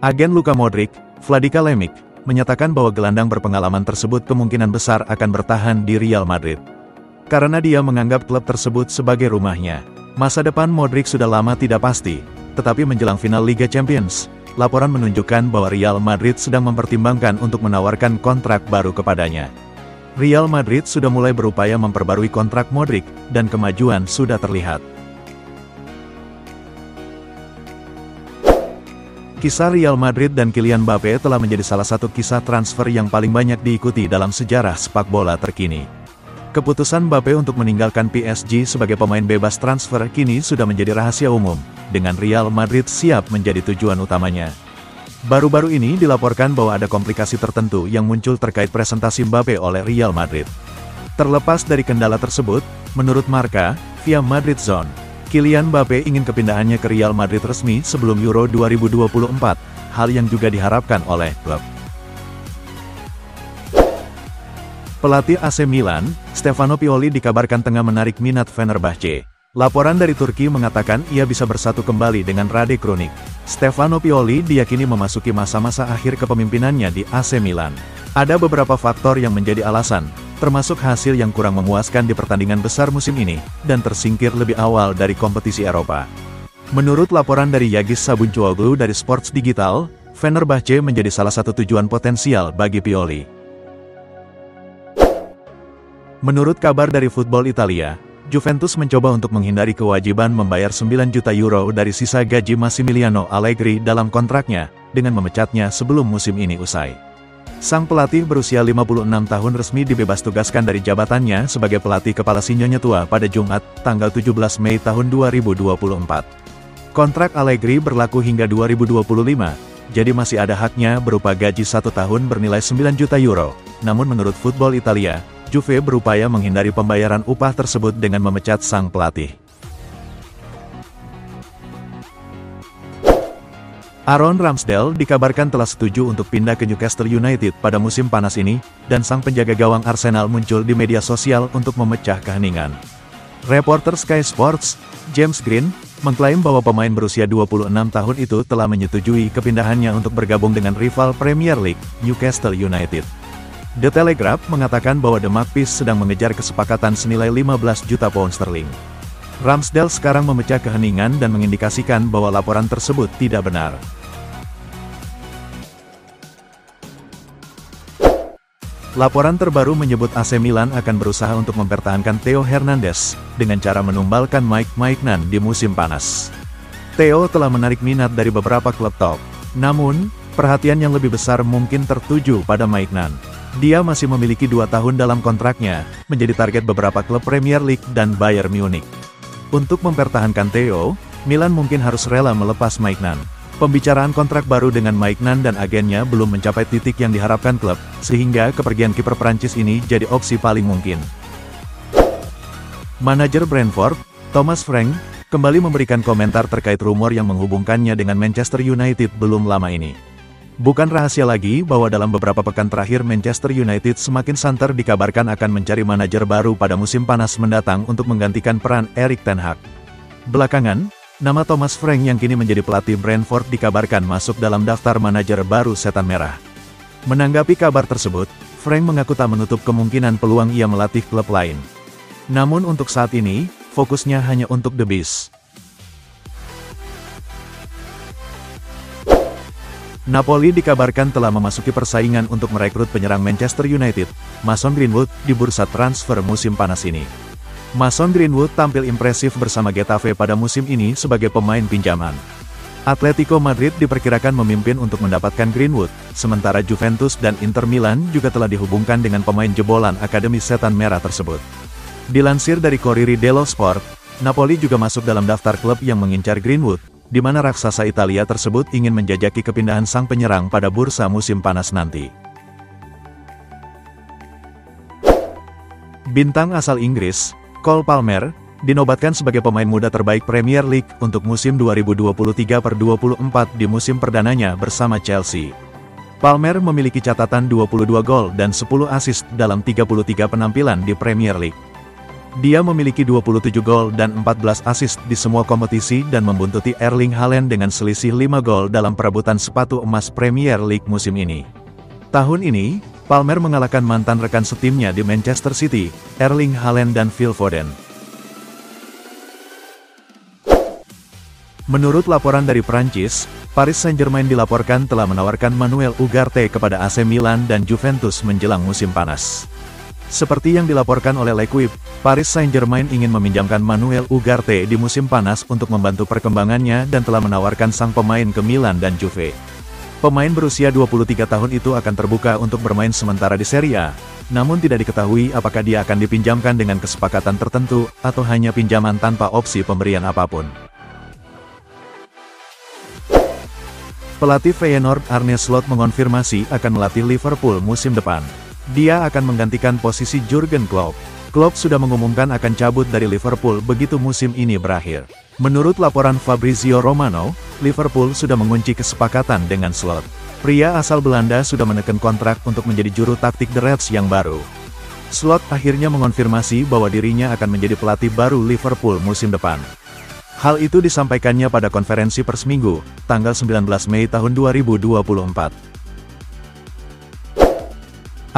Agen Luka Modric, Vladika Lemic, menyatakan bahwa gelandang berpengalaman tersebut kemungkinan besar akan bertahan di Real Madrid. Karena dia menganggap klub tersebut sebagai rumahnya. Masa depan Modric sudah lama tidak pasti, tetapi menjelang final Liga Champions, laporan menunjukkan bahwa Real Madrid sedang mempertimbangkan untuk menawarkan kontrak baru kepadanya. Real Madrid sudah mulai berupaya memperbarui kontrak Modric, dan kemajuan sudah terlihat. Kisah Real Madrid dan Kylian Mbappe telah menjadi salah satu kisah transfer yang paling banyak diikuti dalam sejarah sepak bola terkini. Keputusan Mbappe untuk meninggalkan PSG sebagai pemain bebas transfer kini sudah menjadi rahasia umum, dengan Real Madrid siap menjadi tujuan utamanya. Baru-baru ini dilaporkan bahwa ada komplikasi tertentu yang muncul terkait presentasi Mbappe oleh Real Madrid. Terlepas dari kendala tersebut, menurut Marca, via Madrid Zone, Kylian Mbappe ingin kepindahannya ke Real Madrid resmi sebelum Euro 2024, hal yang juga diharapkan oleh klub. Pelatih AC Milan, Stefano Pioli dikabarkan tengah menarik minat Fenerbahce. Laporan dari Turki mengatakan ia bisa bersatu kembali dengan Rade Krunic. Stefano Pioli diyakini memasuki masa-masa akhir kepemimpinannya di AC Milan. Ada beberapa faktor yang menjadi alasan, termasuk hasil yang kurang memuaskan di pertandingan besar musim ini, dan tersingkir lebih awal dari kompetisi Eropa. Menurut laporan dari Yagis Sabuncuoglu dari Sports Digital, Fenerbahce menjadi salah satu tujuan potensial bagi Pioli. Menurut kabar dari Football Italia, Juventus mencoba untuk menghindari kewajiban membayar 9 juta euro dari sisa gaji Massimiliano Allegri dalam kontraknya, dengan memecatnya sebelum musim ini usai. Sang pelatih berusia 56 tahun resmi dibebas tugaskan dari jabatannya sebagai pelatih kepala Sinyonya Tua pada Jumat, tanggal 17 Mei tahun 2024. Kontrak Allegri berlaku hingga 2025, jadi masih ada haknya berupa gaji 1 tahun bernilai 9 juta euro. Namun menurut Football Italia, Juve berupaya menghindari pembayaran upah tersebut dengan memecat sang pelatih. Aaron Ramsdale dikabarkan telah setuju untuk pindah ke Newcastle United pada musim panas ini, dan sang penjaga gawang Arsenal muncul di media sosial untuk memecah keheningan. Reporter Sky Sports, James Green, mengklaim bahwa pemain berusia 26 tahun itu telah menyetujui kepindahannya untuk bergabung dengan rival Premier League, Newcastle United. The Telegraph mengatakan bahwa The Magpies sedang mengejar kesepakatan senilai 15 juta pound sterling. Ramsdale sekarang memecah keheningan dan mengindikasikan bahwa laporan tersebut tidak benar. Laporan terbaru menyebut AC Milan akan berusaha untuk mempertahankan Theo Hernandez, dengan cara menumbalkan Mike Maignan di musim panas. Theo telah menarik minat dari beberapa klub top. Namun, perhatian yang lebih besar mungkin tertuju pada Maignan. Dia masih memiliki 2 tahun dalam kontraknya, menjadi target beberapa klub Premier League dan Bayern Munich. Untuk mempertahankan Theo, Milan mungkin harus rela melepas Maignan. Pembicaraan kontrak baru dengan Maignan dan agennya belum mencapai titik yang diharapkan klub, sehingga kepergian kiper Prancis ini jadi opsi paling mungkin. Manajer Brentford, Thomas Frank, kembali memberikan komentar terkait rumor yang menghubungkannya dengan Manchester United belum lama ini. Bukan rahasia lagi bahwa dalam beberapa pekan terakhir Manchester United semakin santer dikabarkan akan mencari manajer baru pada musim panas mendatang untuk menggantikan peran Erik ten Hag. Belakangan, nama Thomas Frank yang kini menjadi pelatih Brentford dikabarkan masuk dalam daftar manajer baru Setan Merah. Menanggapi kabar tersebut, Frank mengaku tak menutup kemungkinan peluang ia melatih klub lain. Namun untuk saat ini, fokusnya hanya untuk The Bees. Napoli dikabarkan telah memasuki persaingan untuk merekrut penyerang Manchester United, Mason Greenwood, di bursa transfer musim panas ini. Mason Greenwood tampil impresif bersama Getafe pada musim ini sebagai pemain pinjaman. Atletico Madrid diperkirakan memimpin untuk mendapatkan Greenwood, sementara Juventus dan Inter Milan juga telah dihubungkan dengan pemain jebolan Akademi Setan Merah tersebut. Dilansir dari Corriere dello Sport, Napoli juga masuk dalam daftar klub yang mengincar Greenwood, di mana raksasa Italia tersebut ingin menjajaki kepindahan sang penyerang pada bursa musim panas nanti. Bintang asal Inggris, Cole Palmer, dinobatkan sebagai pemain muda terbaik Premier League untuk musim 2023/24 di musim perdananya bersama Chelsea. Palmer memiliki catatan 22 gol dan 10 assist dalam 33 penampilan di Premier League. Dia memiliki 27 gol dan 14 assist di semua kompetisi dan membuntuti Erling Haaland dengan selisih 5 gol dalam perebutan sepatu emas Premier League musim ini. Tahun ini, Palmer mengalahkan mantan rekan setimnya di Manchester City, Erling Haaland dan Phil Foden. Menurut laporan dari Prancis, Paris Saint-Germain dilaporkan telah menawarkan Manuel Ugarte kepada AC Milan dan Juventus menjelang musim panas. Seperti yang dilaporkan oleh L'Equipe, Paris Saint-Germain ingin meminjamkan Manuel Ugarte di musim panas untuk membantu perkembangannya dan telah menawarkan sang pemain ke Milan dan Juve. Pemain berusia 23 tahun itu akan terbuka untuk bermain sementara di Serie A, namun tidak diketahui apakah dia akan dipinjamkan dengan kesepakatan tertentu atau hanya pinjaman tanpa opsi pemberian apapun. Pelatih Feyenoord Arne Slot mengonfirmasi akan melatih Liverpool musim depan. Dia akan menggantikan posisi Jurgen Klopp. Klopp sudah mengumumkan akan cabut dari Liverpool begitu musim ini berakhir. Menurut laporan Fabrizio Romano, Liverpool sudah mengunci kesepakatan dengan Slot. Pria asal Belanda sudah menekan kontrak untuk menjadi juru taktik The Reds yang baru. Slot akhirnya mengonfirmasi bahwa dirinya akan menjadi pelatih baru Liverpool musim depan. Hal itu disampaikannya pada konferensi pers Minggu, tanggal 19 Mei tahun 2024.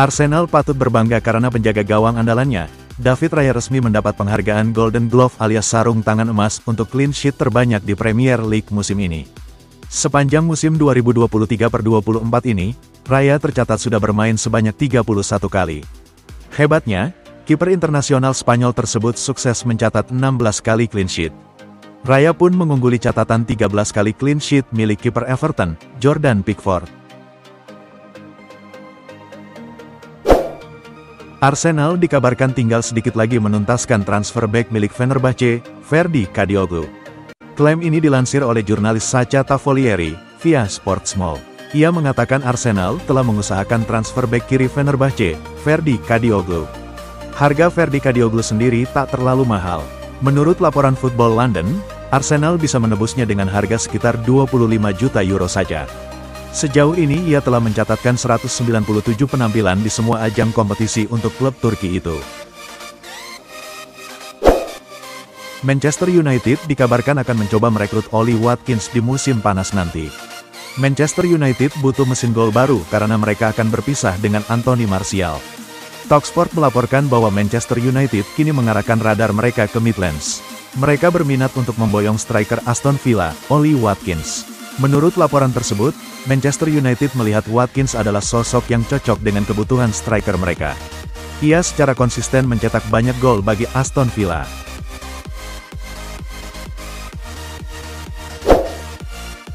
Arsenal patut berbangga karena penjaga gawang andalannya, David Raya resmi mendapat penghargaan Golden Glove alias sarung tangan emas untuk clean sheet terbanyak di Premier League musim ini. Sepanjang musim 2023/24 ini, Raya tercatat sudah bermain sebanyak 31 kali. Hebatnya, kiper internasional Spanyol tersebut sukses mencatat 16 kali clean sheet. Raya pun mengungguli catatan 13 kali clean sheet milik kiper Everton, Jordan Pickford. Arsenal dikabarkan tinggal sedikit lagi menuntaskan transfer back milik Fenerbahce, Ferdi Kadioglu. Klaim ini dilansir oleh jurnalis Sacha Tavolieri, via Sportsmall. Ia mengatakan Arsenal telah mengusahakan transfer back kiri Fenerbahce, Ferdi Kadioglu. Harga Ferdi Kadioglu sendiri tak terlalu mahal. Menurut laporan Football London, Arsenal bisa menebusnya dengan harga sekitar 25 juta euro saja. Sejauh ini ia telah mencatatkan 197 penampilan di semua ajang kompetisi untuk klub Turki itu. Manchester United dikabarkan akan mencoba merekrut Ollie Watkins di musim panas nanti. Manchester United butuh mesin gol baru karena mereka akan berpisah dengan Anthony Martial. Talksport melaporkan bahwa Manchester United kini mengarahkan radar mereka ke Midlands. Mereka berminat untuk memboyong striker Aston Villa, Ollie Watkins. Menurut laporan tersebut, Manchester United melihat Watkins adalah sosok yang cocok dengan kebutuhan striker mereka. Ia secara konsisten mencetak banyak gol bagi Aston Villa.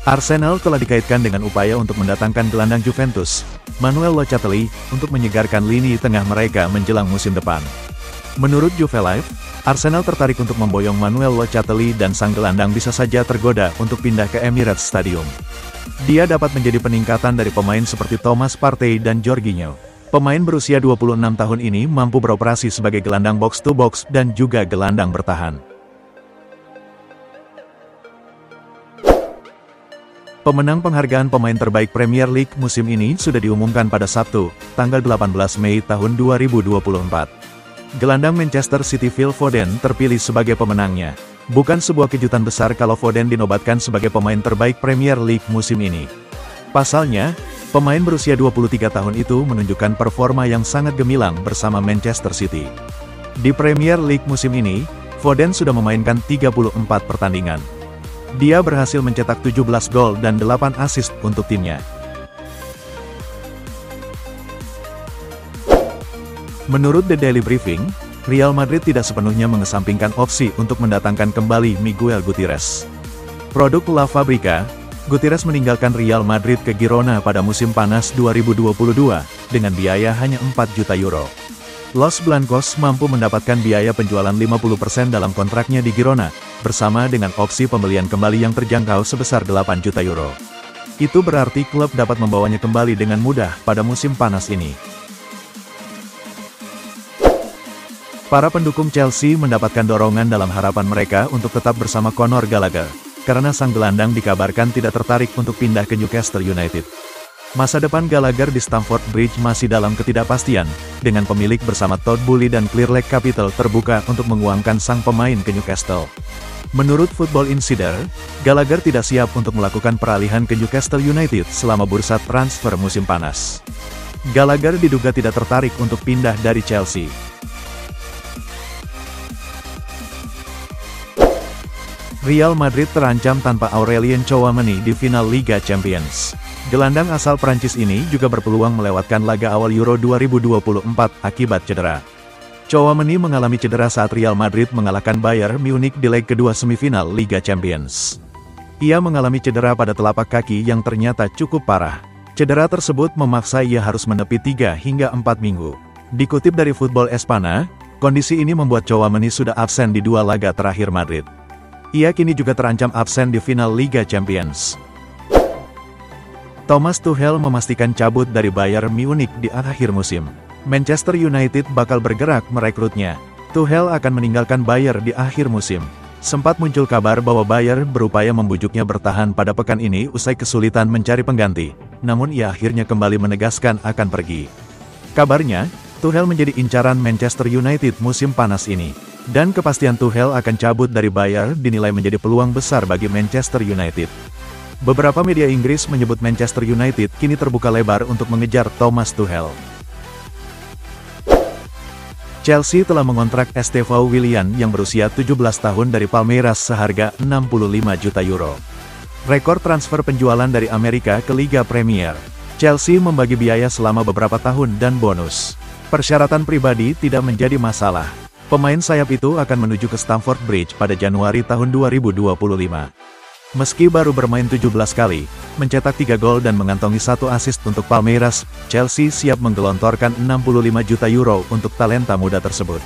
Arsenal telah dikaitkan dengan upaya untuk mendatangkan gelandang Juventus, Manuel Locatelli, untuk menyegarkan lini tengah mereka menjelang musim depan. Menurut Juve Live, Arsenal tertarik untuk memboyong Manuel Locatelli dan sang gelandang bisa saja tergoda untuk pindah ke Emirates Stadium. Dia dapat menjadi peningkatan dari pemain seperti Thomas Partey dan Jorginho. Pemain berusia 26 tahun ini mampu beroperasi sebagai gelandang box-to-box dan juga gelandang bertahan. Pemenang penghargaan pemain terbaik Premier League musim ini sudah diumumkan pada Sabtu, tanggal 18 Mei tahun 2024. Gelandang Manchester City Phil Foden terpilih sebagai pemenangnya. Bukan sebuah kejutan besar kalau Foden dinobatkan sebagai pemain terbaik Premier League musim ini. Pasalnya, pemain berusia 23 tahun itu menunjukkan performa yang sangat gemilang bersama Manchester City. Di Premier League musim ini, Foden sudah memainkan 34 pertandingan. Dia berhasil mencetak 17 gol dan 8 assist untuk timnya. Menurut The Daily Briefing, Real Madrid tidak sepenuhnya mengesampingkan opsi untuk mendatangkan kembali Miguel Gutierrez. Produk La Fabrica, Gutierrez meninggalkan Real Madrid ke Girona pada musim panas 2022, dengan biaya hanya 4 juta euro. Los Blancos mampu mendapatkan biaya penjualan 50% dalam kontraknya di Girona, bersama dengan opsi pembelian kembali yang terjangkau sebesar 8 juta euro. Itu berarti klub dapat membawanya kembali dengan mudah pada musim panas ini. Para pendukung Chelsea mendapatkan dorongan dalam harapan mereka untuk tetap bersama Conor Gallagher, karena sang gelandang dikabarkan tidak tertarik untuk pindah ke Newcastle United. Masa depan Gallagher di Stamford Bridge masih dalam ketidakpastian, dengan pemilik bersama Todd Boehly dan Clearlake Capital terbuka untuk menguangkan sang pemain ke Newcastle. Menurut Football Insider, Gallagher tidak siap untuk melakukan peralihan ke Newcastle United selama bursa transfer musim panas. Gallagher diduga tidak tertarik untuk pindah dari Chelsea. Real Madrid terancam tanpa Aurelien Tchouaméni di final Liga Champions. Gelandang asal Prancis ini juga berpeluang melewatkan laga awal Euro 2024 akibat cedera. Tchouaméni mengalami cedera saat Real Madrid mengalahkan Bayern Munich di leg kedua semifinal Liga Champions. Ia mengalami cedera pada telapak kaki yang ternyata cukup parah. Cedera tersebut memaksa ia harus menepi 3 hingga 4 minggu. Dikutip dari Football Espana, kondisi ini membuat Tchouaméni sudah absen di 2 laga terakhir Madrid. Ia kini juga terancam absen di final Liga Champions. Thomas Tuchel memastikan cabut dari Bayern Munich di akhir musim. Manchester United bakal bergerak merekrutnya. Tuchel akan meninggalkan Bayern di akhir musim. Sempat muncul kabar bahwa Bayern berupaya membujuknya bertahan pada pekan ini usai kesulitan mencari pengganti. Namun ia akhirnya kembali menegaskan akan pergi. Kabarnya, Tuchel menjadi incaran Manchester United musim panas ini. Dan kepastian Tuchel akan cabut dari Bayern dinilai menjadi peluang besar bagi Manchester United. Beberapa media Inggris menyebut Manchester United kini terbuka lebar untuk mengejar Thomas Tuchel. Chelsea telah mengontrak Estevão Willian yang berusia 17 tahun dari Palmeiras seharga 65 juta euro. Rekor transfer penjualan dari Amerika ke Liga Premier. Chelsea membagi biaya selama beberapa tahun dan bonus. Persyaratan pribadi tidak menjadi masalah. Pemain sayap itu akan menuju ke Stamford Bridge pada Januari tahun 2025. Meski baru bermain 17 kali, mencetak 3 gol dan mengantongi 1 assist untuk Palmeiras, Chelsea siap menggelontorkan 65 juta euro untuk talenta muda tersebut.